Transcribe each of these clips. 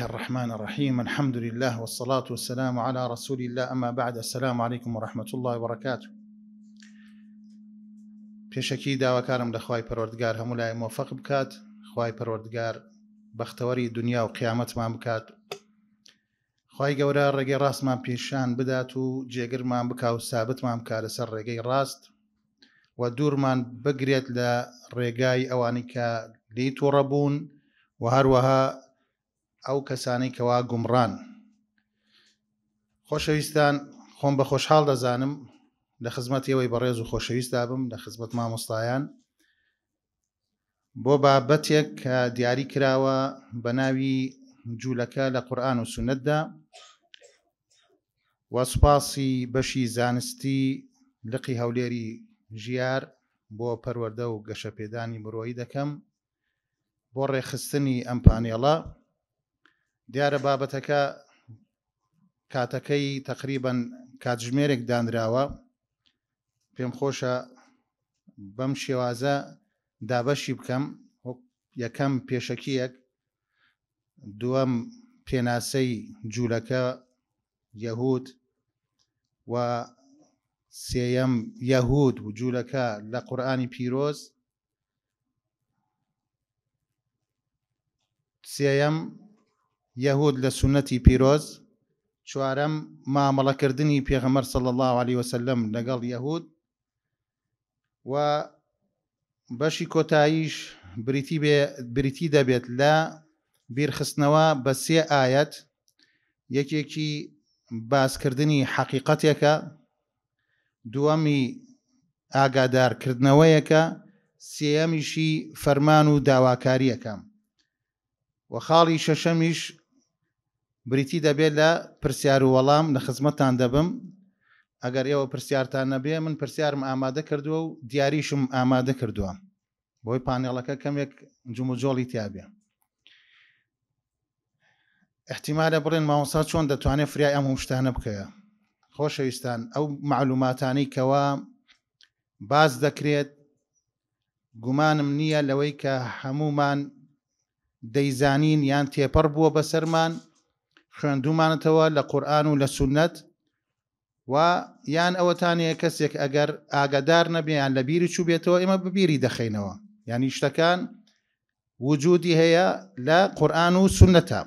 الرحمن الرحيم الحمد لله والصلاة والسلام على رسول الله أما بعد السلام عليكم ورحمة الله وبركاته. پێشەکی داواکارم لە خوای پەروەردگار هەموو لای موفق بکات، خوای پەروەردگار بەختەوەری دنیا و قیامەتمان بکات، خوای گەورە ڕێگەی ڕاستمان پیشان بدات و جێگرمان بکا و سابتمان بکات لەسەر ڕێگەی ڕاست و دوورمان بگرێت لە ڕێگای ئەوانی کە لێی تووڕەبوون و هەروەها ئەو کەسانەی کەوا گومڕان. خۆشەویستان، خۆم بە خۆشحاڵ دەزانم لە خزمەتیەوەی بەڕێز و خۆشەویستا بم لە خزمەت مامۆستایان بۆ بابەتێک کە دیاری کراوە بە ناوی جوولەکە لە قورئان و سونەتدا و سوپاسی بەشی زانستی لقی هەولێری ژیار بۆ پەروەردە و گەشەپێدانی مرۆیی دەکەم بۆ ڕێخستنی ئەم پانێڵە. دیارە بابەتەکە کاتەکەی تقریباً کاتژمێرێک دانراوە، پێم خۆشە بەم شێوازە دابەشی بکەم. یەکەم پێشەکیەک، دووەم پێناسەی جوولەکە یەهود و سێیەم یەهود و جوولەکە لە قورئانی پیرۆز، سێیەم یەهود لە سونەتی پیرۆز، چوارەم مامەڵەکردنی پێغەمبەر صلی الله علیه وسلم لەگەڵ یەهود و بەشی کۆتاییش بریتی دەبێت لە بیرخستنەوە بە سێ ئایەت. یەکێکی باسکردنی حەقیقەتێکە، دووەمی ئاگادارکردنەوەیەکە، سێیەمیشی فەرمان و داواکاریەکە و خاڵی شەشەمیش بریتی دەبێت لە پرسیار و وەڵام. لە خزمەتتان دەبم، ئەگەر ئێوە پرسیارتان نەبێ من پرسیارم ئامادە کردووە و دیاریشم ئامادە کردووە بۆی پانێڵەکە کەمێک جوموجۆڵی تیابێ. احتیمالە بڕێن مامۆستا چۆن دەتوانێت فریای ئەم هەموو شتانە بکەیە. خۆشەویستان، ئەو معلوماتانەی کەوا باز دەکرێت گومانم نییە لەوەی کە هەمومان دەیزانین یان تێپەڕ بووە بەسەرمان، خوێندومانەتەوە لە قورئان و لە سونەت، و یان ئەوەتانەیە کەسێک ئەگەر ئاگادار نەبێ یان لە بیری چوو بێتەوە ئێمە ببیری دەخەینەوە، یعنی شتەکان وجودی هەیە لە قورئان و سونەتە.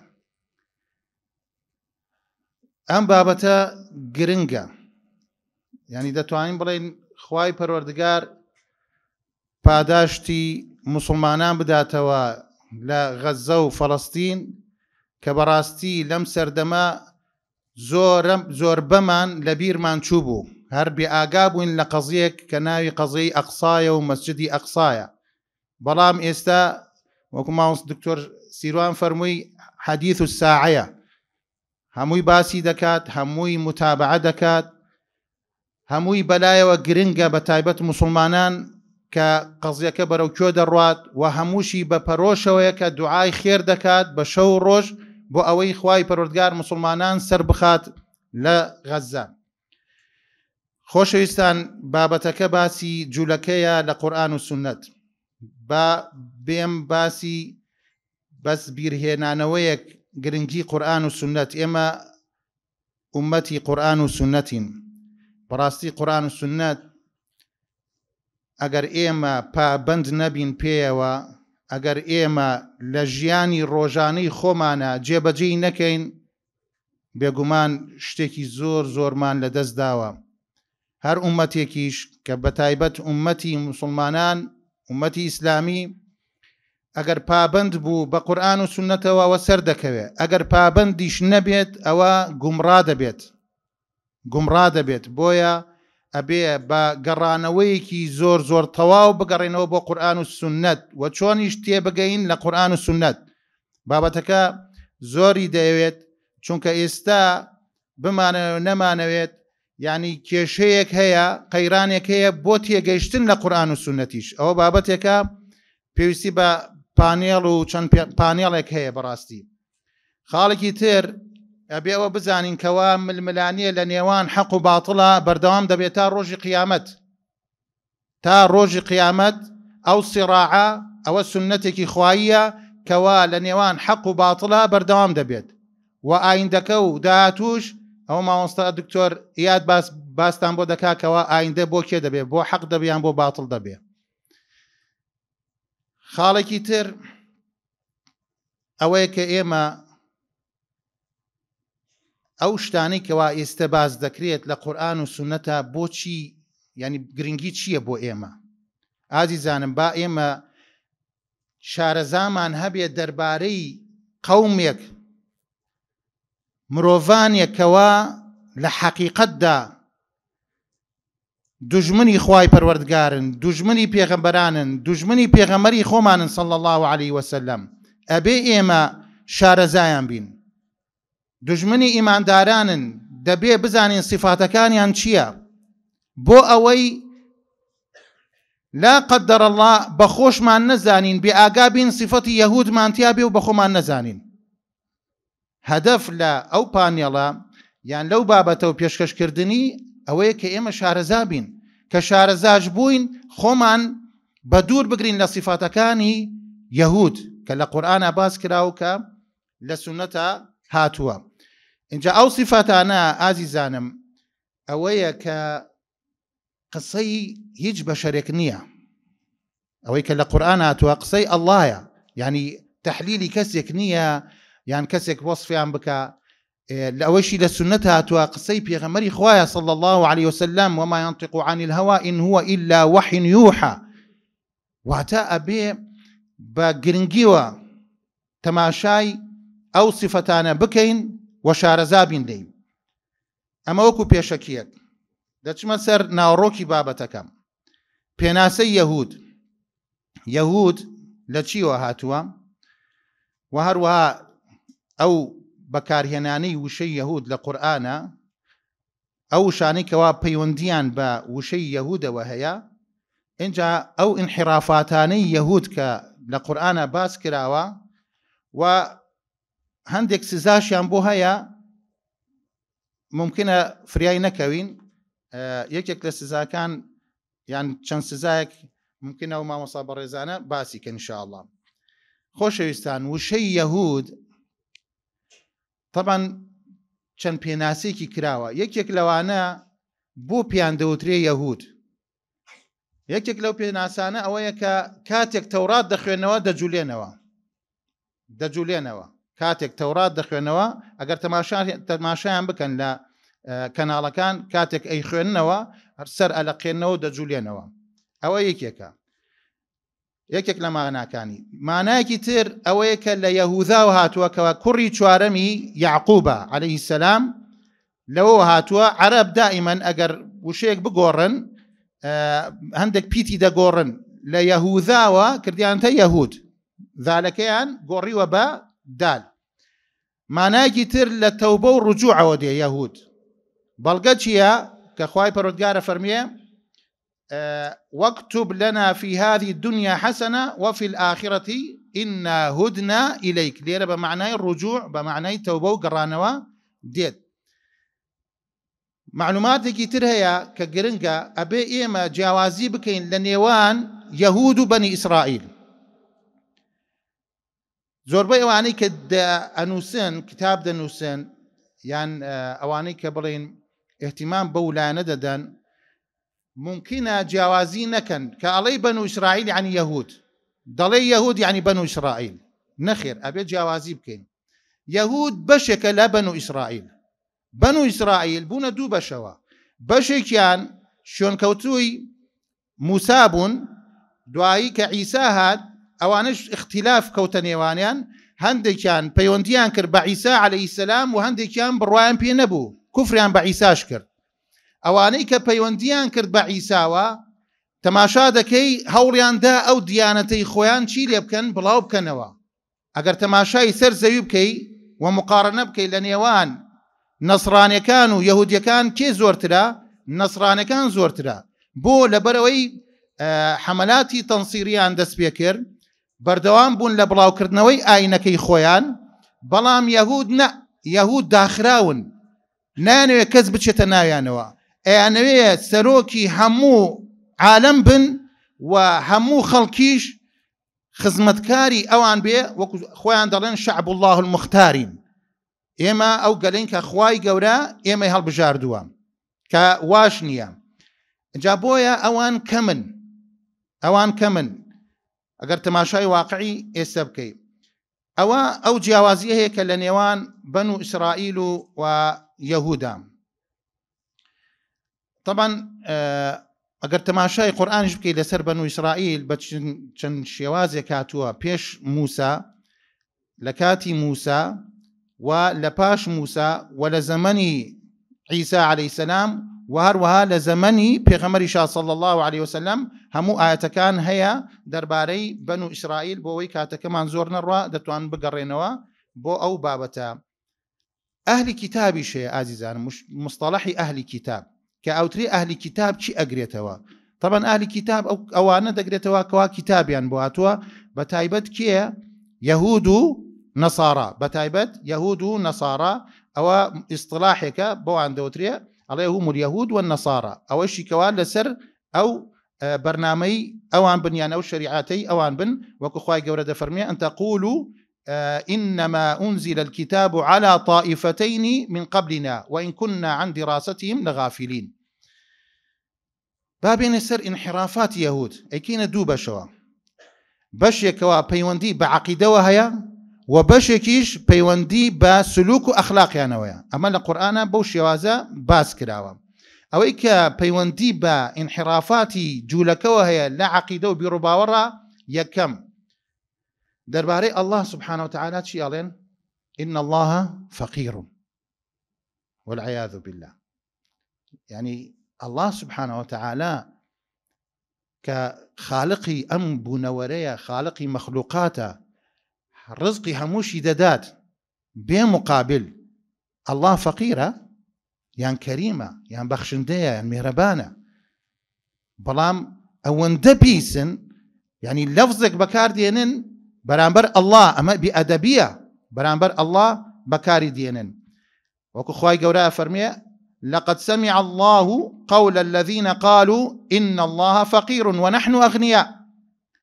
ئەم بابەتە گرنگە، یعنی دەتوانین بڵێن خوای پەروەردگار پاداشتی موسڵمانان بداتەوە لە غەزە و فەڵەستین کە بەڕاستی لەم سەردەما زۆر بەمان لە بیرمان چوو بوو، هەر بێ ئاگا بووین لە قەزیەک کە ناوی قەزەی ئەقسایە و مەسجدی ئەقسایە. بەڵام ئێستا وەکو مامۆس دکتۆر سیروان فەرمووی حەدیث الساعەیە، هەمووی باسی دەکات، هەمووی متابعە دەکات، هەمووی بەلایەوە گرنگە بە تایبەت موسڵمانان کە قەزیەکە بەرەو کوێ دەڕوات و هەمووشی بە پەرۆشەوەیە کە دوعای خێر دەکات بە شەو و ڕۆژ بۆ ئەوەی خوای پەروەردگار موسڵمانان سەر بخات لە غەزە. خۆشەویستان، بابەتەکە باسی جوولەکەیە لە قورئان و سونەت. با بێم باسی بەس بیرهێنانەوەیەک گرنگی قورئان و سونەت. ئێمە ئومەتی قورئان و سونەتین. بەڕاستی قورئان و سونەت ئەگەر ئێمە پابەند نەبین پێیەوە، ئەگەر ئێمە لە ژیانی ڕۆژانەی خۆمانە جێبەجێی نەکەین، بێگومان شتێکی زۆرمان لەدەست داوە. هەر ئومەتێکیش کە بە تایبەت ئومەتی موسڵمانان، ئومەتی ئیسلامی، ئەگەر پابەند بوو بە قورئان و سونەتەوە ئەوە سەر دەکەوێت، ئەگەر پابەندیش نەبێت ئەوە گومڕا دەبێت. بۆیە ئەبێ بە گەڕانەوەیەکی زۆر تەواو بگەڕێنەوە بۆ قورئان و سونەت و چۆنیش تێبگەین لە قورئان و سونەت. بابەتەکە زۆری دەیەوێت، چونکە ئێستا بمانەوێت نەمانەوێت، یعنی کێشەیەک هەیە، قەیرانێک هەیە بۆ تێگەیشتن لە قورئان و سونەتیش. ئەوە بابەتێکە پێویستی بە پانێڵ و چەند پانێڵێک هەیە. بەڕاستی خاڵێکی تر ئەبێ ئەوە بزانین کەوا ململانیە لە نێوان حەق و باتڵە بەردەوام دەبێت تا ڕۆژی قیامەت. تا ڕۆژی قیامەت ئەو سیڕاعە ئەوە سنەتێکی خواییە کەوا لە نێوان حەق و باتڵە بەردەوام دەبێت و ئایندەکە و داهاتووش ئەو مامۆستا دکتۆر یاد باستان بۆ دەکاکەوە ئایندە بۆ کێ دەبێت بۆ حەق دەبیان بۆ باتڵ دەبێت. خاڵێکی تر ئەوەیە کە ئێمە ئەو شتانەی کەوا ئێستا باز دەکرێت لە قورئان و سونەتە بۆچی ینی گرنگی چییە بۆ ئێمە؟ ئازیزانم با ئێمە شارەزامان هەبێت دەربارەی قەومێک مرۆڤانێکەوە لە حەقیقەتدا دوژمنی خوای پەروەردگارن، دوژمنی پێغەمبەرانن، دوژمنی پێغەمبەری خۆمانن صلی الله عليه وسلم، ئەبێ ئێمە شارەزایان بین. دوژمنی ئیماندارانن، دەبێ بزانین صفاتەکانیان چییە بۆ ئەوەی لا قدر الله بەخۆشمان نەزانین، بێ ئاگا بین صفەتی یەهودمان تیا بێ و بەخۆمان نەزانین. هەدەف لە ئەو پانێڵە یان لەو بابەتە و پێشکەشکردنی ئەوەیە کە ئێمە شارەزا بین، کە شارەزاش بووین خۆمان بە دوور بگرین لە صفاتەکانی یەهود کە لە قورئانە باس کراوە کە لە سونەتە هاتووە. اینجا ئەو صفاتانە ئازیزانم ئەوەیە کە قسەی هیچ بەشەرێک نییە، ئەوەی کە لە قورئان هاتووە قسەی ئەڵڵایە، یعنی تەحلیلی کەسێک نییە یان کەسێک وەصفیان بکە. لەوەشی لە سنەت هاتووە قسەی پێغەمبەری خوایە صلی الله عليه وسلم وما ينطق عن الهوى إن هو إلا وحي يوحى. واتە ئەبێ بە گرنگیوە تەماشای ئەو صفەتانە بکەین و شارەزا بین لێی. ئەمە وەکو پێشەکیەک دەچمە سەر ناوڕۆکی بابەتەکەم. پێناسەی یەهود، یەهود لە چیوە هاتووە و هەروەها ئەو بەکارهێنانەی وشەی یەهود لە قورئانە، ئەو وشانەی کەوا پەیوەندیان بە وشەی یەهودەوە هەیە. اینجا ئەو انحرافاتانەی یەهود کە لە قورئانە باس کراوە و هەندێک سزاشیان بۆ هەیە، ممکنە فریای نەکەوین. یەکێک لە سزاکان یان چەند سزایەک ممکنە و مامۆستا بەڕێزانە باسی کە ئینشاءالله. خۆشەویستان، وشەی یەهود طبعا چەند پێناسێکی کراوە. یەکێک لەوانە بۆ پیان دەوترێ یەهود. یەکێک لەو پێناسانە ئەوەیە کە کاتێک تەورات دەجوولێنەوە کاتێک تەورات دەخوێنەوە ئەگەر تەماشایان بکەن لە کەناڵەکان، کاتێک ئەی خوێننەوە سەر ئەلەقێنەوە دەجوولێنەوە. ئەوە یەکێکە، یەکێک لە ماناکانی. مانایەکی تر ئەوەیە کە لە یەهوذا هاتووەکەوە کوڕی چوارەمی یعقوبە عەلەیهی سەلام لەوە هاتووە. عەرەب دائیمەن ئەگەر وشەیەک بگۆڕن هەندێک پیتی دەگۆڕن، لە یەهوذاوە کردیانتە یەهود، ذالەکەیان گۆڕیوە بە دال. مانایەکی تر لە تەوبە و ڕجوعەوە دێ یەهود. بەڵگە چییە کە خوای پەروەردگارە فەرمیێ واكتب لنا في هذه الدنيا حسنة وفي الآخرة إنا هدنا إليك. ليرة بمعنى الرجوع، بمعنى توبة وقرانوا ديت. معلوماتك ترهيا كجرنجا أبي إيما جوازي بكين لنيوان يهود بني إسرائيل. زوربي أواني كدانوسن كتاب دانوسن يعني أواني كبرين اهتمام بولا نددا ممكنة جوازي نكن كالي بنو إسرائيل يعني يهود، ضلي يهود يعني بنو إسرائيل. نخير أبي جوازي بكين يهود بشك لا بنو إسرائيل. بنو إسرائيل بونا دو بشوا بشكيان شون كوتوي موسابون دعائي كعيسى هاد أوانش اختلاف كوتنيوانيان، هندي كان بيونديان كر بعيسى عليه السلام وهندي كان بروايان بي نبو كفريان بعيساش كر. ئەوانەی کە پەیوەندیان کرد بە عیساوە تەماشا دەکەی هەوڵیان دا ئەو دیانەتەی خۆیان چی لێ بکەن بڵاو بکەنەوە. ئەگەر تەماشای سەر زەوی بکەی و مقارنە بکەی لە نێوان نەسڕانیەکان و یەهودیەکان کێ زۆرترە؟ نەسڕانیەکان زۆرترە. بۆ لەبەرەوەی حەمەلاتی تەنسیریان دەست پێ کرد، بەردەوام بوون لە بڵاوکردنەوەی ئاینەکەی خۆیان. بەڵام یەهود نە، یەهود داخراون، نانەوێت کەس بچێتە ناویانەوە. ئەیانەوێت سەرۆکی هەموو عالەم بن و هەموو خەڵکیش خزمەتکاری ئەوان بێ وەکو خۆیان دەڵێن شعب الله المختارین ئێمە ئەو گەلەین کە خوای گەورە ئێمەی هەڵبژاردووە کە واش نییە جا بۆیە ئەوان کەمن ئەگەر تەماشای واقعی ئێستا بکەیت ئەو جیاوازیە هەیە کە لە نێوان بەنو ئیسرائیل و یەهودا طبعا ئەگەر تەماشای قورئانیش بکەیت لەسەر بەنو ئیسرائیل بە چەند شێوازێک هاتووە پێش موسا لە کاتی موسا و لە پاش موسا و لە زەمەنی عیسا عەلەیهی سەلام و هەروەها لە زەمەنی پێغەمبەری صلی الله عليه وسلم هەموو ئاەتەکان هەیە دەربارەی بەنو ئیسرائیل بۆ ئەوەی کاتەکەمان زۆر نەڕوا دەتوان بگەڕێنەوە بۆ ئەو بابەتە ئەهلی کتابیش هەیە ئازیزان مصطلحی ئەهلی کتاب کە ئەوتری ئەهلی کتاب چی ئەگرێتەوە طبعا ئەهلی کتاب ئەوانە دەگرێتەوە کەوا کتابیان بۆ هاتووە بە تایبەت کێیە یەهود و نەسارا بە تایبەت یەهود و نەسارا ئەوە ئیصطلاحێکە بۆوان دەوترێ ئەڵێ هم اليهود والنصارى ئەوەشی کەوا لەسەر ئەو بەرنامەی ئەوان بنیان ئەو شریعەتەی ئەوان بن وەکو خوای گەورە دەفەرمێ ئەن تەقولوا إنما أنزل الكتاب على طائفتين من قبلنا وإن كنا عن دراستهم لغافلين بابين سر انحرافات يهود أكين دو بشوا بشيكوا بيوندي بعقيدة هيا وبشكيش بيوندي بسلوك أخلاق يانويا أما القرآن بوش يوازا باس كراوا أو إيكا بيوندي بانحرافات جولكوا هيا لا عقيدة برباورا يكم درباري الله سبحانه وتعالى تشيالين إن الله فقير والعياذ بالله يعني الله سبحانه وتعالى كخالقي أم بنوريا خالقي مخلوقاته رزقي هموشي ددات بمقابل الله فقيرة يعني كريمة يعني بخشندية يعني مهربانة بلام أون دبيسن يعني لفظك بكار دينن برانبر الله أما بأدبية برانبر الله بكاري دينن وكو خواي قوراء فرمي لقد سمع الله قول الذين قالوا إن الله فقير ونحن أغنياء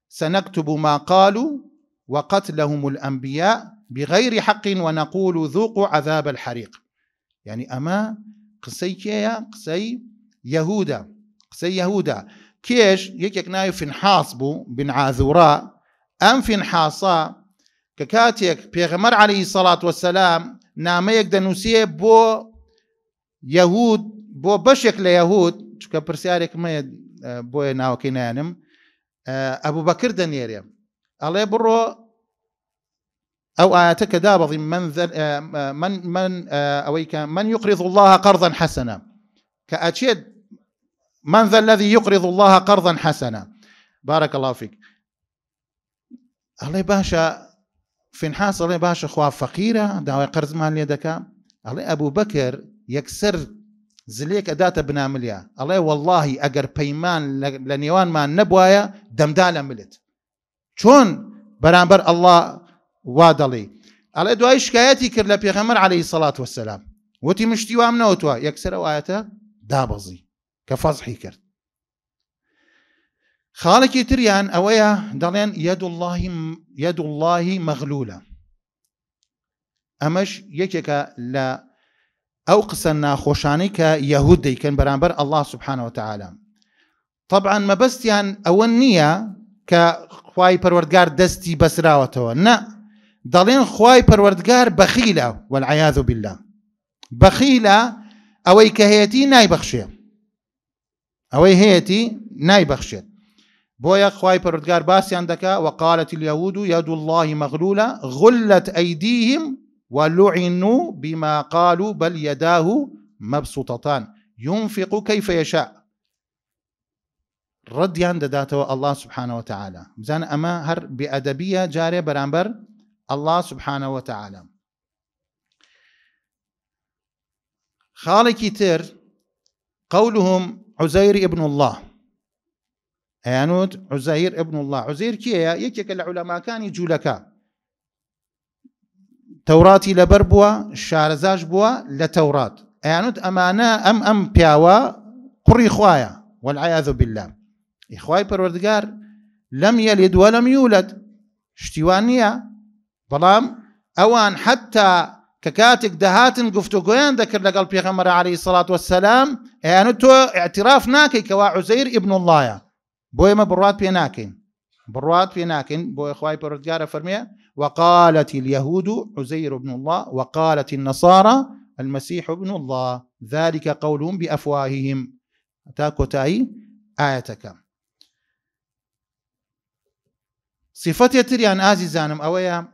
سنكتب ما قالوا وقتلهم الأنبياء بغير حق ونقول ذوقوا عذاب الحريق يعني أما قصي كيا قصي يهودا كيش يكيك نايو فنحاص بو بن عاذوراء أم فنحاصا ككاتيك بيغمر عليه الصلاة والسلام ناميك دنوسيه بو يهود بو بشك ليهود شكا برسيارك ما بو ناو كينانم أبو بكر دنيريم الله برو أو آياتك دابض من يقرض الله قرضا حسنا كأشيد من ذا الذي يقرض الله قرضا حسنا بارك الله فيك الله باشا فنحاس الله باشا خوا فقيرة داوي قرض مال يدك الله أبو بكر يكسر زليك أداة بنامليا الله والله أجر بيمان لنيوان ما نبوايا دمدال ملت شون برانبر الله وادلي على دعاء شكاياتي كر لبيغمر عليه الصلاة والسلام وتي مشتي وامنا وتوا يكسر آياته دابزي كفصحي كر خالك تريان أويا دلين يد الله مغلولة أمش يكك لا أوقسنا خوشانك يهودي كان برانبر الله سبحانه وتعالى طبعا ما بستيان أولنية كخواي پروردگار دستي بسراوتوا نا دلين خواي پروردگار بخيلة والعياذ بالله بخيلة أوي كهيتي ناي بخشي أوي هيتي ناي بخشي بويا خواي پروردگار باسي عندك وقالت اليهود يد الله مغلولة غلت أيديهم ولعنوا بما قالوا بل يداه مبسوطتان ينفق كيف يشاء رديان دداته الله سبحانه وتعالى بزان أما هر بأدبية جارية برانبر الله سبحانه وتعالى خالق تر قولهم عزير ابن الله أيانود عزير ابن الله عزير كيا يكيك العلماء كان يجولك توراتي لبربوا شارزاج بوا لتورات أيانود أمانة أم بياوا قري خوايا والعياذ بالله إخواي پروردگار لم يلد ولم يولد شتیوان نییە بەڵام ئەوان حتا کە کاتێک دەهاتن گفتوگۆیان دەکرد لەگەڵ پێغەمبەر عەلەیهی سەڵات وەسەلام ئەیانوت تۆ ئیعتراف ناکەی کەوا عوزەیر ئیبن اللهە بۆ ئێمە بڕوات پێ ناکەین بۆ خوای پەروەردگارە فەرمێ وقالت اليهود عزير بن الله وقالت النصارى المسيح ابن الله ذلك قولهم بأفواههم تاكوتاي آيتك صفتي تريان آزيزانم أويا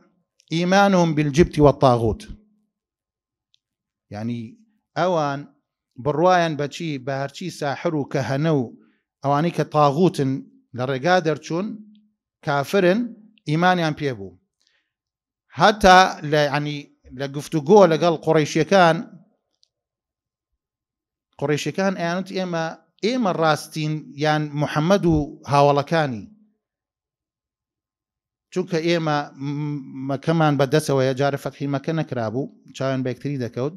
إيمانهم بالجبت والطاغوت يعني أوان بروايان بچي بهرچي ساحر وكهنو أواني كطاغوت لرقادر چون كافرن إيمانيان بيبو حتى يعني لقفتقوه لقال قريشيكان ايانوت ايما الراستين يعني محمد هاولكاني چونکە ئێمە مەکەمان بەدەسەوە یا جارە فەتحی مەکە نەکرابوو چاویان بە یەکتری دەکەوت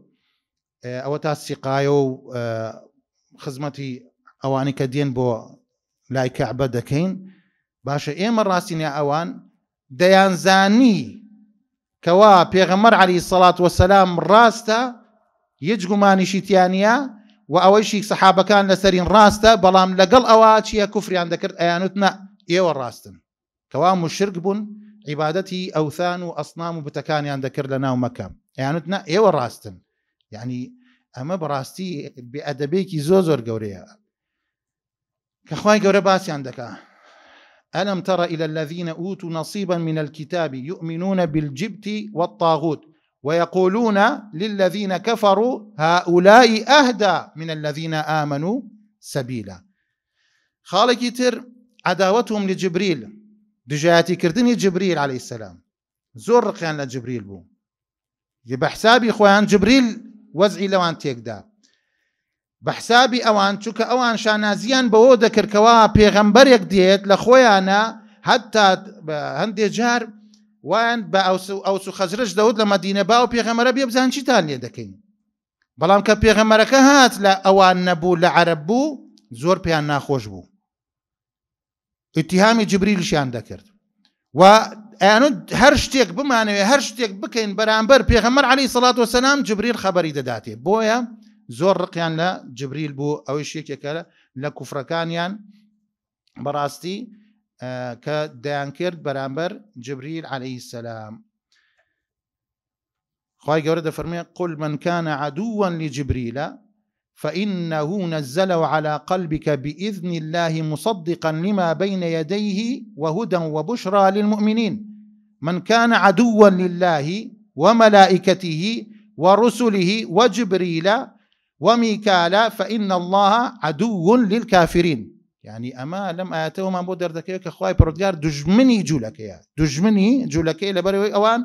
ئەوە تا سیقایە و خزمەتی ئەوانی کە دێن بۆ لای کەعبە دەکەین باشە ئێمە ڕاستینە ئەوان دەیانزانی کەوا پێغەمبەر عەلەیهی سەڵات وەسەلام ڕاستە هیچ گومانیشی تیان نییە و ئەوەیشی سەحابەکان لەسەرین ڕاستە بەڵام لەگەڵ ئەوە چییە کوفریان دەکرد ئەیانوت نە ئێوە ڕاستن کەوا مشرک بوون عیبادەتی ئەوثان و ئەسنام و بتەکانیان دەکرد لە ناو مەکە ئەیانوت نە ئێوە ڕاستن یعنی ئەمە بەڕاستی بێئەدەبێکی زۆر گەورەیە کە خوای گەورە باسییان دەکا ألم تر إلى الذين أوتوا نصيبا من الكتاب يؤمنون بالجبت والطاغوت ويقولون للذين كفروا هؤلاء أهدى من الذين آمنوا سبيلا خالقي تر عداوتهم لجبريل دجاتي كردني جبريل عليه السلام زور رقيان لجبريل بو بحسابي خوان جبريل وزعي لوان تيكدا بحسابي اوان چووکە ئەوان شانازیان بەوە دەکردکەوە پێغەمبەرێک دێت لە خۆیانە هەتا هەندێک جار وایان بە ئەوس و خەزرج دەوت لە مەدینە با و پێغەمبەرە بێ بزان چیتان لێ دەکەین بەڵام کە پێغەمبەرەکە هات لە ئەوان نەبوو لە عەرەب بوو زۆر پێیان ناخۆش بوو ئیتیهامی جبریلشیان دەکرد و ئەیانوت هەر شتێک بمانەوێ هەر شتێک بکەین بەرامبەر پێغەمبەر عەلەیهی سەڵات وەسەلام جبریل خەبەری دەداتێ بۆیە زۆر ڕقیان لە جبریل بوو ئەوەی شتێکێکە لە کوفرەکانیان بەڕاستی کە دەیان کرد بەرامبەر جبریل عەلەیهی السەلام خوای گەورە دەفەرمێ قل من كان عدوا لجبريل فإنه نزله على قلبك بإذن الله مصدقا لما بين يديه وهدى وبشرى للمؤمنين من كان عدوا لله وملائكته ورسله وجبريل وميكال فإن الله عدو للكافرين يعني أما لم آتوما بو دەردەکەوێت کە خوای پەروەردگار دژمنی جوولەکەی لەبەرەوەی ئەوان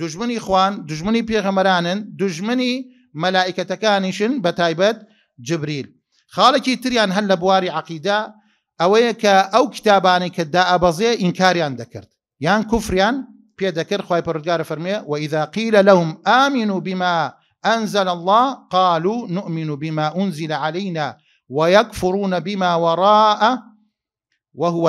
دژمنی خوان دژمنی پێغەمبەرانن دژمنی مەلائیکەتەکانیشن بە تایبەت جبریل خاڵێکی تریان هەر لە بواری عەقیدە ئەوەیە کە ئەو کتابانەی کە دائەبەزێ ئینکاریان دەکرد یان کوفریان پێ دەکرد خوای پەروەردگارە فەرمێ وإذا قيل لهم آمنوا بما أنزل الله قالوا نؤمن بما أنزل علينا ويكفرون بما وراءه وهو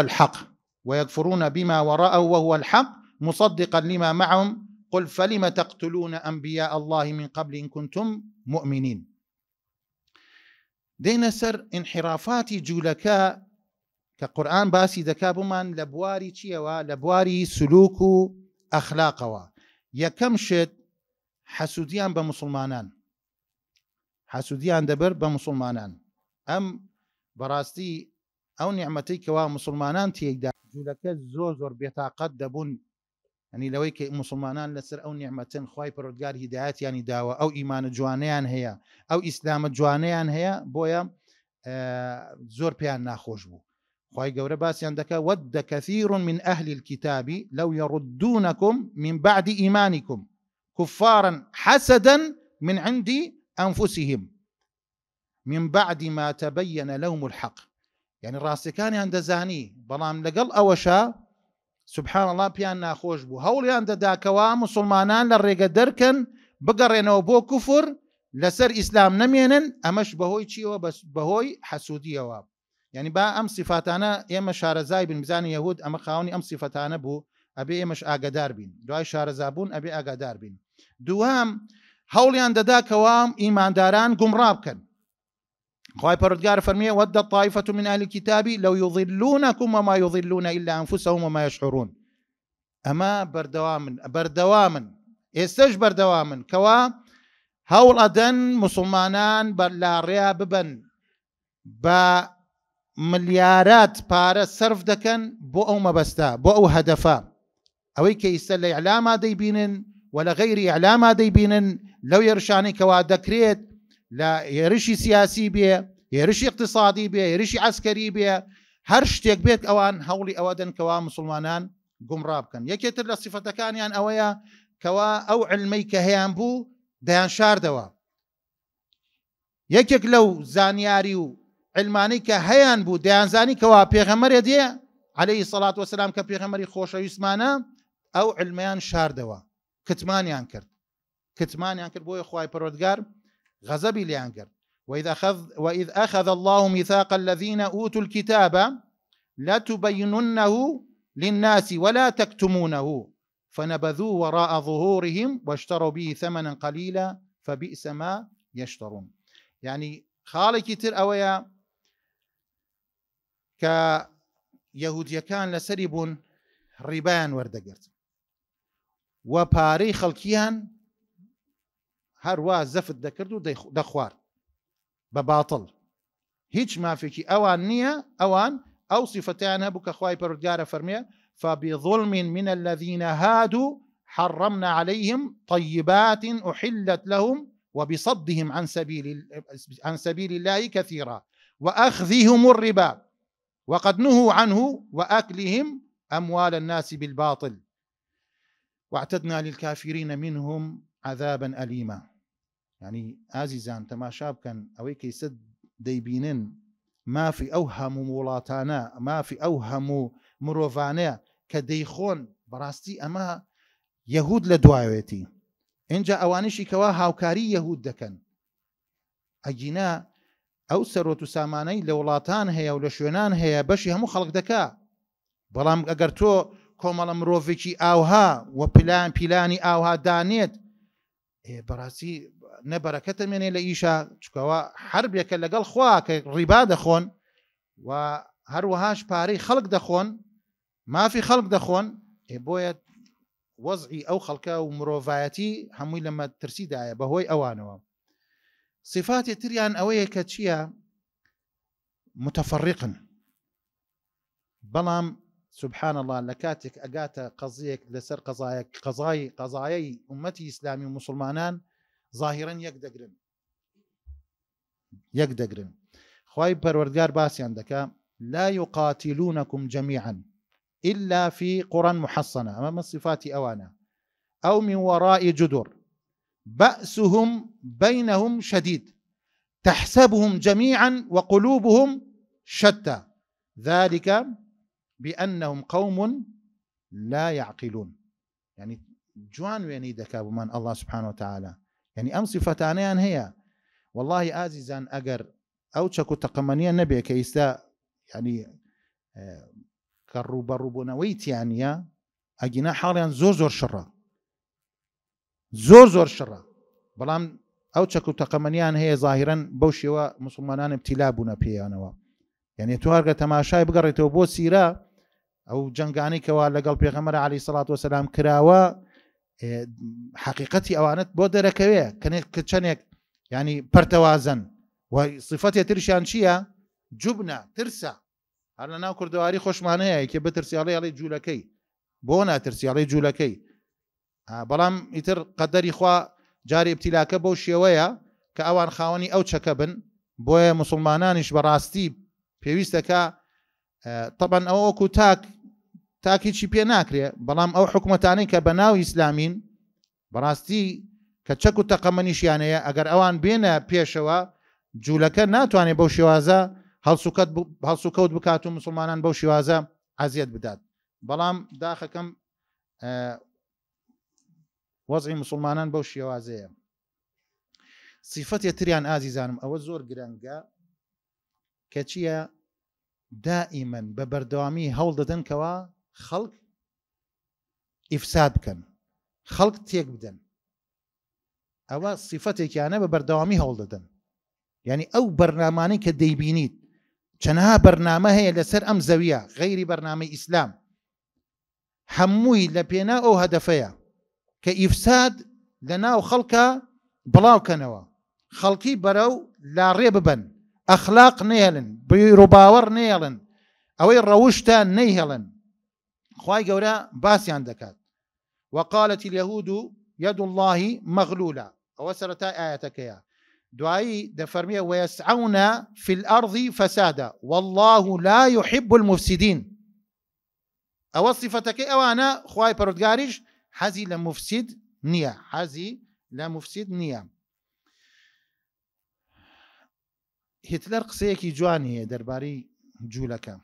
الحق مصدقا لما معهم قل فلم تقتلون أنبياء الله من قبل إن كنتم مؤمنين دينا سر انحرافاتي جولكا كقرآن باسي دكا بمان لبواري چيوا لبواري سلوك أخلاقوا يكمشت حسوديان بمسلمانان حسوديان دبر بمسلمانان أم براستي أو نعمتي كوا مسلمانان تيدا جولكا زور بيتاقد دبون يعني لو كي مسلمانان لسر أو نعمتين خواي پروردگار هدايات يعني داوة أو إيمان جوانيان هي أو إسلام جوانيان هي بويا زور بيان ناخوش بو خواي گەورە باسییان دەکا ود كثير من أهل الكتاب لو يردونكم من بعد إيمانكم كفارا حسدا من عند أنفسهم من بعد ما تبين لهم الحق يعني ڕاستیەکانی هەندە زانی بەڵام لەگەڵ ئەوەشە سبحان الله پیان ناخۆش بوو هەوڵیان دەداکەوە مسلمانان لە ڕێگە دەرکەن بگەڕێنەوە بۆ کوفر لەسەر ئیسلام نەمێنن ئەمەش بەهۆی چیەوە بەهۆی حەسوودیەوە يعني با ئەم صفاتانە ئێمە شارەزای بن بزانین یەهود ئەمە خاوەنی ئەم صفاتانە بوو ئەبێ ئێمەش ئاگادار بین، دوای شارەزابوون ئەبێ ئاگادار بین. دوام هەوڵیان دەداکەوە ئیمانداران گومڕا بکەن. خوای پەروەردگار فەرمیێ وەدە طائفة من أهل الكتاب لو يضلونكم وما يضلون إلا أنفسهم وما يشعرون. ئەمە بەردەوامن ئێستش بەردەوامن کەوا هەوڵ ئەدەن موسڵمانان لاڕێیا ببن بە ملیارات پارە سەرف دەکەن بۆ ئەو مەبەستە، بۆ ئەو هەدەفە، ئەوەی کە ئیستا لە ئیعلاما دەیبینن و لە غەیری ئیعلاما دەیبینن لەو هێرشانەی کەوا دەکرێت لە هێرشی سیاسی بێ، هێرشی اقتصادی بێ، هێرشی عەسکەری بێ، هەر شتێک بێت ئەوان هەوڵی ئەوە دەن کەوا موسڵمانان گومڕا بکەن. یەکێتر لە سیفەتەکانیان ئەوەیە کەوا ئەو علمەی کە هەیان بوو دەیان شاردەوە. یەکێک لەو زانیاری و علمانەی کە هەیان بوو دەیانزانی کەوا پێغەمبەرێ دێ عەلەیهی سەڵات وەسەلام کە پێغەمبەری خۆشەویستمانە، ئەو علمەیان شاردەوە، کتمانیان کرد بۆیە خوای پەروەردگار غەزەبی لێیان کرد. وإذ أخذ الله ميثاق الذين أوتوا الكتاب لتبيننه للناس ولا تكتمونه فنبذوه وراء ظهورهم واشتروا به ثمنا قليلا فبئس ما يشترون. يعني خاڵێکی تر ئەوەیە کە یەهودیەکان لەسەری بوون ڕیبایان وەردەگرت و پارەی خەڵکیان هەروە زەفت دەکرد و دەخوارد بە باتڵ. هیچ مافێکی ئەوان نییە، ئەوان ئەو صفتیان هەبوو کە خوای پەروەردگارە فەرمێ فبظلم من الذين هادوا حرمنا عليهم طيبات أحلت لهم وبصدهم عن سبيل الله كثيرا وأخذهم الربا وقد نهوا عنه وأكلهم أموال الناس بالباطل واعتدنا للكافرين منهم عذابا أليما. يعني عزيزان تماشا بكن أوي كيسد ديبينن ما في أوهم مولاتانا، ما في أوهم مرۆڤانەیە کە دەیخۆن بەڕاستی ئەمە یەهود لە دوایەتی. اینجا ئەوانیشی کەوا هاوکاری یەهود دەکەن، ئەگینا ئەو سەرۆت و سامانەی لە وڵاتان هەیە و لە شوێنان هەیە بەشی هەموو خەڵک دەکا. بەڵام ئەگەر تۆ کۆمەڵە مرۆڤێکی ئاوها و پیلانی ئاوها دانێت، بەڕاستی نەبەرەکەتە مێنێ لە ئیشا، چکەوە حربێکە لەگەڵ خوا کە ڕیبا دەخۆن و هەروەهاش پارەی خەڵک دەخۆن، مافی خەڵک دەخۆن. بۆیە وەزعی ئەو خەڵکە و مرۆڤایەتی هەمووی لە مەترسیدایە بەهۆی ئەوانەوە. صفاتی تریان ئەوەیە کە چییە؟ متفەڕقن. بەڵام سبحان الله لە کاتێک ئەگاتە قەزەیەک لەسەر قەزایەی ئومەتی ئیسلامی و موسڵمانان ظاهیرەن یەک دەگرن. خوای پەروەردگار باسییان دەکا لا يقاتلونكم جميعا إلا في قرى محصنة، أمام الصفات أوانا أو من وراء جدر بأسهم بينهم شديد تحسبهم جميعا وقلوبهم شتى ذلك بأنهم قوم لا يعقلون. يعني جوان ويني دكاب من الله سبحانه وتعالى، يعني أم صفتانيان هي والله آزيزان أجر أو تشكو تقمنيا نبي كيستا يعني كالروبروبونويت يعني أجينا حاليا زور شرة بلام أو تشكو تقمنيان هي ظاهرا بوشي ومسلمان ابتلابنا بيانوا. يعني توارق تماشاي بقريتو بو سيرا أو جنگاني كوا لقل بيغمر عليه الصلاة والسلام كراوا حقيقتي أوانت بو دركوية كانت كتشانيك يعني برتوازن. وصفتي ترشان شيا جبنة ترسى هەر ناو کوردەواری خۆشمان هەیە کە بترسیاڵی جوولەکەی بۆ ناترسیاڵی جوولەکەی. بەڵام ئیتر قەدەری خوا جاری ابتیلاکە بەو شێوەیە کە ئەوان خاوەنی ئەو چەکە بن. بۆیە موسڵمانانیش بەڕاستی پێویستەکە طبعا ئەو وەکو تاک هیچی پێ ناکرێ، بەڵام ئەو حکومەتانەی کە بە ناو ئیسلامین بەڕاستی کە چەک و تەقەمەنیشیانەیە ئەگەر ئەوان بێنە پێشەوە جوولەکە ناتوانێت بەو شێوازە هەڵسوکەوت بکات و مسلمانان بەو شێوازە عەزیەت بدات. بەڵام داخەکەم وەزعی مسلمانان بەو شێوازەیە. صفەتی تریان ئازیزانم ئەوە زۆر گرنگە کە چییە؟ دائیمەن بە بەردەوامی هەوڵ دەدەن کەوا خەڵک ئیفساد بکەن خەڵک تێک بدەن ئەوە سیفەتێکیانە بە بەردەوامی هەوڵ دەدەن یعنی ئەو بەرنامانەی کە دەیبینیت چەندها بەرنامە هەیە لەسەر ئەم زەویە غەیری بەرنامەی ئیسلام هەمووی لە پێنا ئەو هەدەفەیە کە ئیفساد لە ناو خەڵکە بڵاوکەنەوە خەڵکی بەرەو لاڕێ ببن ئەخلاق نێڵن بیرروباوەڕ نێڵن ئەوەی ڕەوشتە نەیهێڵن خوای گەورە باسییان دەکات وقالت اليهود يد الله مغلولة ئەوە سەرەتای ئاەتەکەیە دوایی دەفەرمیە ويسعون في الأرض فسادا والله لا يحب المفسدين ئەوە صفەتەکەی ئەوانە خوای پەروەردگاریش حەزی لە مفسد نییە حەزی لە مفسد نییە هیتلەر قسەیەکی جوانیە دەربارەی جوولەکە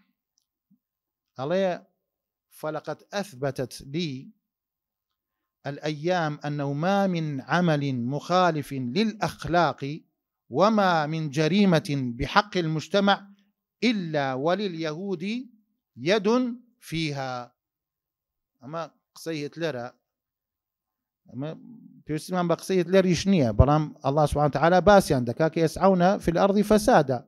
ئەڵێ فلقد أثبتت لي الأيام أنه ما من عمل مخالف للأخلاق وما من جريمة بحق المجتمع إلا ولليهود يد فيها أما قصي هتلر أما بيسمى بقصي هتلر يشنية برام الله سبحانه وتعالى باسيان دكاك يسعون في الأرض فسادا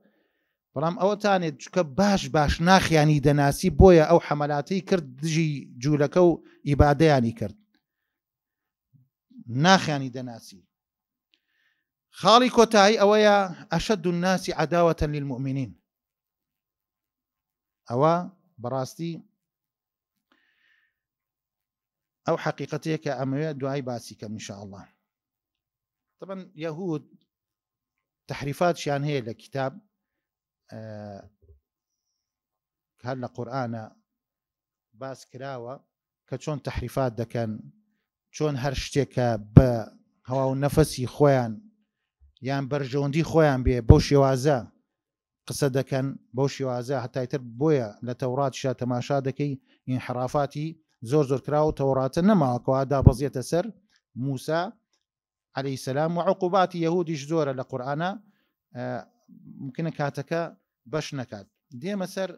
برام أو تاني باش ناخ يعني دناسي بويا أو حملاتي كرد دجي جولكو إبادة يعني كرد ناخیانی دەناسی خاڵی کۆتایی ئەوەیە ئەشەد الناس عداوة للمؤمنين ئەوە بەڕاستی ئەو حقیقەتەیە کە ئەمەوێت دوای باسی کەم إن شاء الله طبعا یەهود تحریفاتشیان هەیە لە کتاب هەر لە قورئانە باس کراوە کە چۆن تحریفات دەکەن چۆن هەر شتێکە بە هەوا و نەفەسی خۆیان یان بەرژەوەندی خۆیان بێ بەو شێوازە قسە دەکەن بەو شێوازە هەتایتر بۆیە لە تەوراتشا تەماشا دەکەی ئینحرافاتی زۆر کراوە و تەوراتە نەماوەکەوە دابەزیێتە سەر موسا عەلەیهی سەلام و عقوباتی یەهودیش زۆرە لە قورئانە ممکنە کاتەکە بەش نەکات دێمە سەر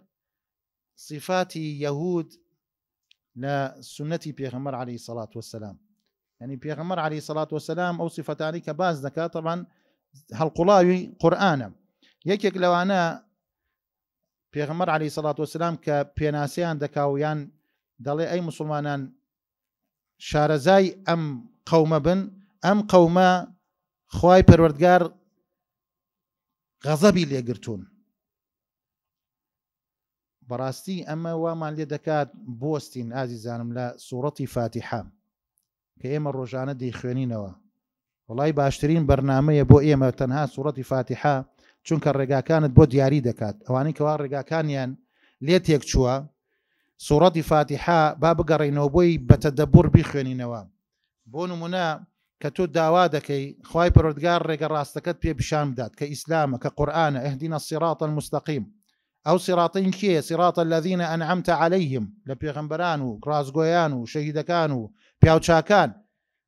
صفاتی یەهود لە سنەتی پێغەمبەر عەلەیهی سەڵات وەسەلام يعني پێغەمبەر عەلەیهی سەڵات وەسەلام ئەو صفەتانی کە باز دەکات طبعا هەڵقوڵاوی قورئانە یەکێک لەوانە پێغەمبەر عەلەیهی سەڵات وەسەلام کە پێناسیان دەکا و یان دەڵێ ئەی موسڵمانان شارەزای ئەم قەومە بن ئەم قەومە خوای پەروەردگار غەزەبی لێگرتوون بەڕاستی ئەمە وامان لێ دەکات بۆستین ئازیزانم لە سوورەتی فاتیحە کە ئێمە ڕۆژانە دەیخوێنینەوە وڵای باشترین بەرنامەیە بۆ ئێمە تەنها سوورەتی فاتیحە چونکە ڕێگاکانت بۆ دیاری دەکات ئەوانەی کەوا ڕێگاکانیان لێ تێک چووە سوورەتی فاتیحە با بگەڕێنەوە بۆی بەتەدەبور بیخوێنینەوە بۆ نمونە کە تۆ داوا دەکەی خوای پەروەردگار ڕێگە ڕاستەکەت پێ پیشان بدات کە ئیسلامە کە قورئانە اهدنا الصراط المستقيم ئەو سیڕاتین کێ سیڕاتە الذین ئەنعەمتە عەلەیهم لە پێغەمبەران و ڕازگۆیان و شەهیدەکان و پیاوچاکان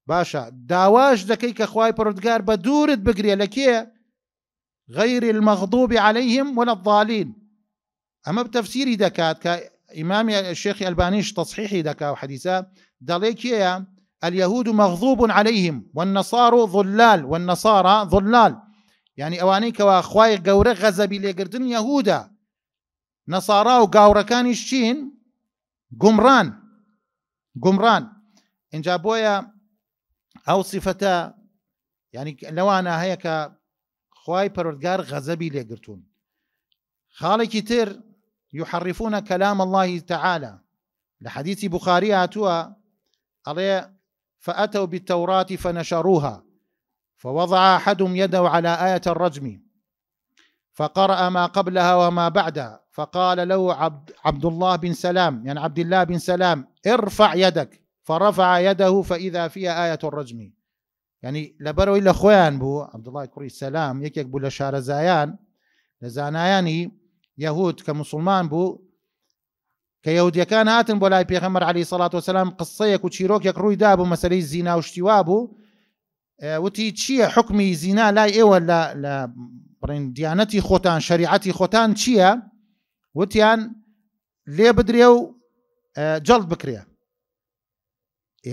باشە داواش دەکەی کە خوای پەروەردگار بە دوورت بگرێ لە کێ غەیر المەغضوب عەلەیهم ولا الضالین ئەمە بتەفسیری دەکات کە ئیمامی شێخی ئەلبانیش تەصحیحی دەکا و حەدیثە دەڵێ کێیە اليهود مغضوب عليهم والنصارى ضلال يعني ئەوانەی کەوا خوای گەورە غەزەبی لێگرتن یەهودە نەسارا و گاوڕەکانیش چین گومڕان اینجا بۆیە ئەو صفەتە یعنی لەوانە هەیە کە خوای پەروەردگار غەزەبی لێگرتوون خاڵێکی تر يحرفون كلام الله تعالى لحديث بخاري هاتوا عليه فأتوا بالتوراة فنشروها فوضع أحدهم يده على آية الرجم فقرأ ما قبلها وما بعدها فقال له عبد الله بن سلام يعني عبد الله بن سلام ارفع يدك فرفع يده فإذا فيها آية الرجم يعني لبرو إلا خوان بو عبد الله كري السلام يكيك بو لشار زايان لزاناياني يهود كمسلمان بو كيهوديا كان هاتن بولاي بيغمر عليه الصلاة والسلام قصيك وشيروك روي دابو مسألة الزنا واشتوابو وتي تشيا حكمي زنا لا ايوه لا برين ديانتي خوتان شريعتي خوتان تشيا وتيان ليه بدريو جلد بكريا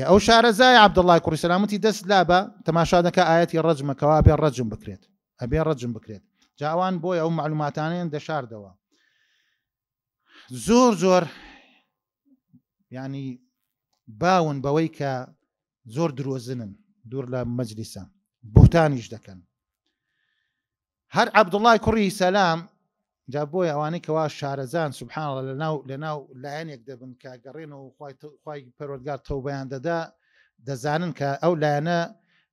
ئەو شارەزای عەبدوڵڵای کوڕی سەلام وتی دەست لا بە تەماشا دەکا ئاەتی ڕەجمەکەوە ئەبێ ڕەجم بکرێت ئەبێ ڕەجم بکرێت جاوان بۆی ئەو معلوماتانیان دەشاردەوە زۆر ینی باون بەوەی کە زۆر درۆزنن دوور لە مەجلیسە بوتانیش دەکەن هەر عەبدوڵڵای کوڕی سەلام جا بۆی ئەوانەی کەوا شارەزان سوبحان الله لەناو لایەنێک دەبن کە گەڕێنەوە خوای پەروەردگار تەوبەیان دەدا دەزانن کە ئەو لایەنە